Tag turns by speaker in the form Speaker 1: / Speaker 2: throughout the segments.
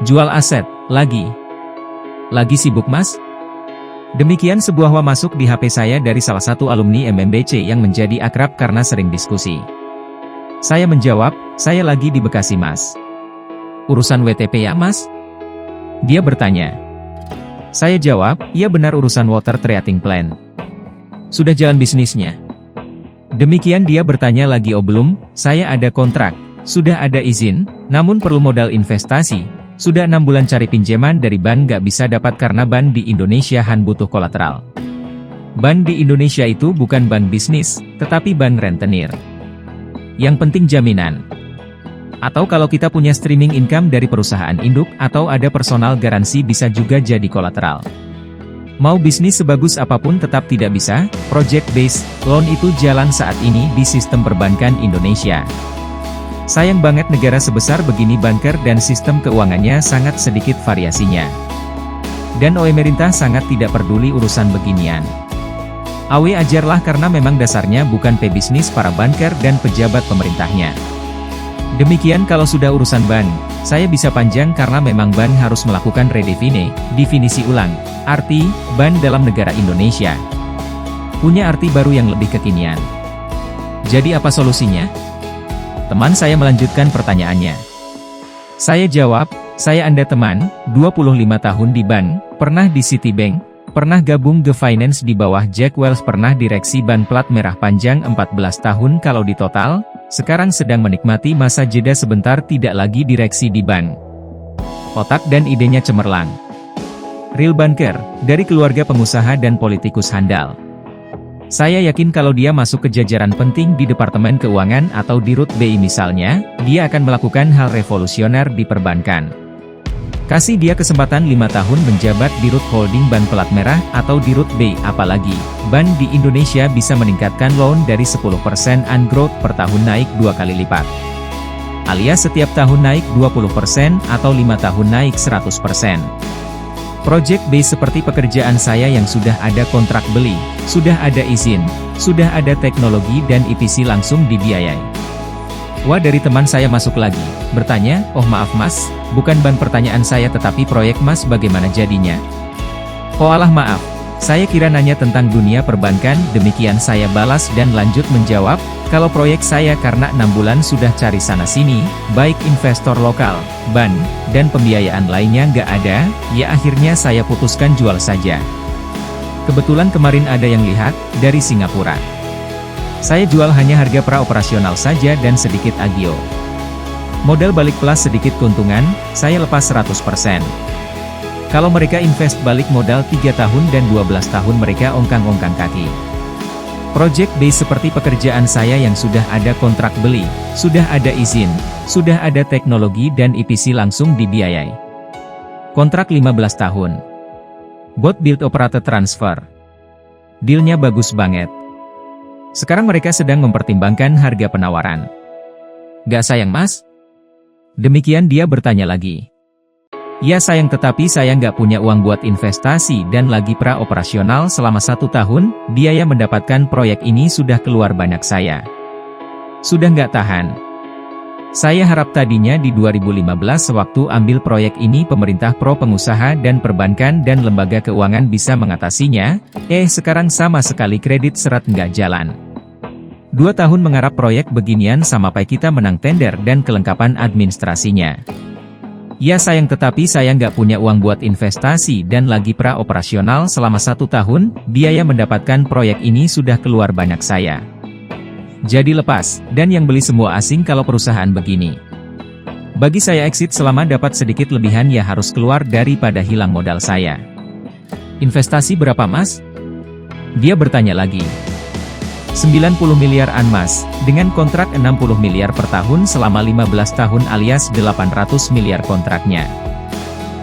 Speaker 1: Jual aset, lagi. Lagi sibuk mas? Demikian sebuah wa masuk di HP saya dari salah satu alumni MMBC yang menjadi akrab karena sering diskusi. Saya menjawab, saya lagi di Bekasi mas. Urusan WTP ya mas? Dia bertanya. Saya jawab, iya benar urusan water treating plant. Sudah jalan bisnisnya? Demikian dia bertanya lagi oh belum, saya ada kontrak, sudah ada izin, namun perlu modal investasi. Sudah 6 bulan cari pinjaman dari bank gak bisa dapat karena bank di Indonesia butuh kolateral. Bank di Indonesia itu bukan bank bisnis, tetapi bank rentenir. Yang penting jaminan. Atau kalau kita punya streaming income dari perusahaan induk atau ada personal garansi bisa juga jadi kolateral. Mau bisnis sebagus apapun tetap tidak bisa, project based loan itu jalan saat ini di sistem perbankan Indonesia. Sayang banget negara sebesar begini banker dan sistem keuangannya sangat sedikit variasinya. Dan pemerintah sangat tidak peduli urusan beginian. Awe ajarlah karena memang dasarnya bukan pebisnis para banker dan pejabat pemerintahnya. Demikian kalau sudah urusan ban, saya bisa panjang karena memang ban harus melakukan definisi ulang, arti, ban dalam negara Indonesia. Punya arti baru yang lebih kekinian. Jadi apa solusinya? Teman saya melanjutkan pertanyaannya. Saya jawab, saya Anda teman, 25 tahun di bank, pernah di Citibank, pernah gabung ke finance di bawah Jack Welch, pernah direksi ban plat merah panjang 14 tahun kalau di total, sekarang sedang menikmati masa jeda sebentar tidak lagi direksi di bank. Otak dan idenya cemerlang. Real banker, dari keluarga pengusaha dan politikus handal. Saya yakin kalau dia masuk ke jajaran penting di Departemen Keuangan atau di Rut BI misalnya, dia akan melakukan hal revolusioner di perbankan. Kasih dia kesempatan 5 tahun menjabat di Rut Holding Ban Pelat Merah atau di Rut BI, apalagi, ban di Indonesia bisa meningkatkan loan dari 10% an growth per tahun naik 2 kali lipat. Alias setiap tahun naik 20% atau 5 tahun naik 100%. Project base seperti pekerjaan saya yang sudah ada kontrak beli, sudah ada izin, sudah ada teknologi dan EPC langsung dibiayai. Wah, dari teman saya masuk lagi, bertanya, oh maaf mas, bukan ban pertanyaan saya tetapi proyek mas bagaimana jadinya? Oh alah maaf, saya kira nanya tentang dunia perbankan, demikian saya balas dan lanjut menjawab, kalau proyek saya karena 6 bulan sudah cari sana-sini, baik investor lokal, ban, dan pembiayaan lainnya nggak ada, ya akhirnya saya putuskan jual saja. Kebetulan kemarin ada yang lihat, dari Singapura. Saya jual hanya harga pra-operasional saja dan sedikit agio. Modal balik plus sedikit keuntungan, saya lepas 100%. Kalau mereka invest balik modal 3 tahun dan 12 tahun mereka ongkang-ongkang kaki. Project base seperti pekerjaan saya yang sudah ada kontrak beli, sudah ada izin, sudah ada teknologi dan EPC langsung dibiayai. Kontrak 15 tahun. Bot build operator transfer. Dealnya bagus banget. Sekarang mereka sedang mempertimbangkan harga penawaran. Gak sayang mas? Demikian dia bertanya lagi. Ya sayang tetapi saya nggak punya uang buat investasi dan lagi pra-operasional selama 1 tahun, biaya mendapatkan proyek ini sudah keluar banyak saya. Sudah nggak tahan. Saya harap tadinya di 2015 waktu ambil proyek ini pemerintah pro pengusaha dan perbankan dan lembaga keuangan bisa mengatasinya, sekarang sama sekali kredit seret nggak jalan. 2 tahun menggarap proyek beginian sampai kita menang tender dan kelengkapan administrasinya. Ya sayang tetapi saya nggak punya uang buat investasi dan lagi pra-operasional selama 1 tahun, biaya mendapatkan proyek ini sudah keluar banyak saya. Jadi lepas, dan yang beli semua asing kalau perusahaan begini. Bagi saya exit selama dapat sedikit lebihan ya harus keluar daripada hilang modal saya. Investasi berapa mas? Dia bertanya lagi. 90 miliar an mas, dengan kontrak 60 miliar per tahun selama 15 tahun alias 800 miliar kontraknya.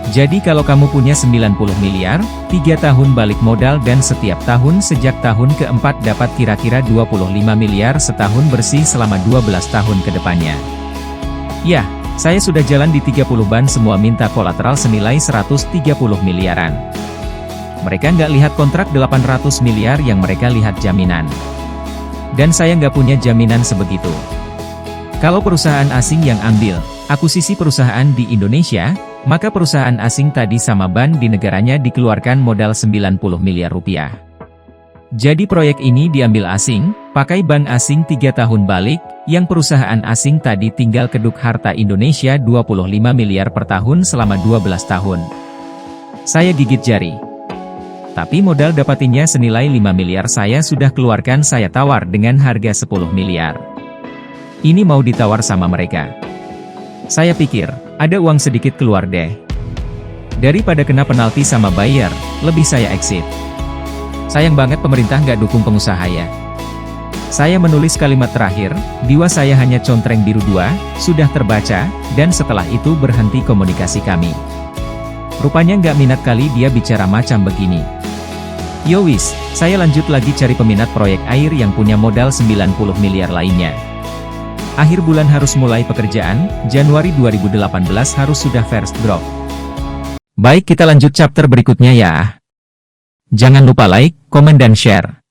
Speaker 1: Jadi kalau kamu punya 90 miliar, 3 tahun balik modal dan setiap tahun sejak tahun keempat dapat kira-kira 25 miliar setahun bersih selama 12 tahun ke depannya. Ya, saya sudah jalan di 30 ban semua minta kolateral senilai 130 miliaran. Mereka nggak lihat kontrak 800 miliar yang mereka lihat jaminan. Dan saya nggak punya jaminan sebegitu. Kalau perusahaan asing yang ambil akuisisi perusahaan di Indonesia, Maka perusahaan asing tadi sama ban di negaranya dikeluarkan modal 90 miliar rupiah. Jadi proyek ini diambil asing, pakai bank asing 3 tahun balik, yang perusahaan asing tadi tinggal keduk harta Indonesia 25 miliar per tahun selama 12 tahun. Saya gigit jari. Tapi modal dapatinnya senilai 5 miliar saya sudah keluarkan, saya tawar dengan harga 10 miliar. Ini mau ditawar sama mereka. Saya pikir, ada uang sedikit keluar deh. Daripada kena penalti sama buyer, lebih saya exit. Sayang banget pemerintah nggak dukung pengusaha ya. Saya menulis kalimat terakhir, diwa saya hanya contreng biru 2, sudah terbaca, dan setelah itu berhenti komunikasi kami. Rupanya nggak minat kali dia bicara macam begini. Yowis, saya lanjut lagi cari peminat proyek air yang punya modal 90 miliar lainnya. Akhir bulan harus mulai pekerjaan, Januari 2018 harus sudah first drop. Baik, kita lanjut chapter berikutnya ya. Jangan lupa like, komen dan share.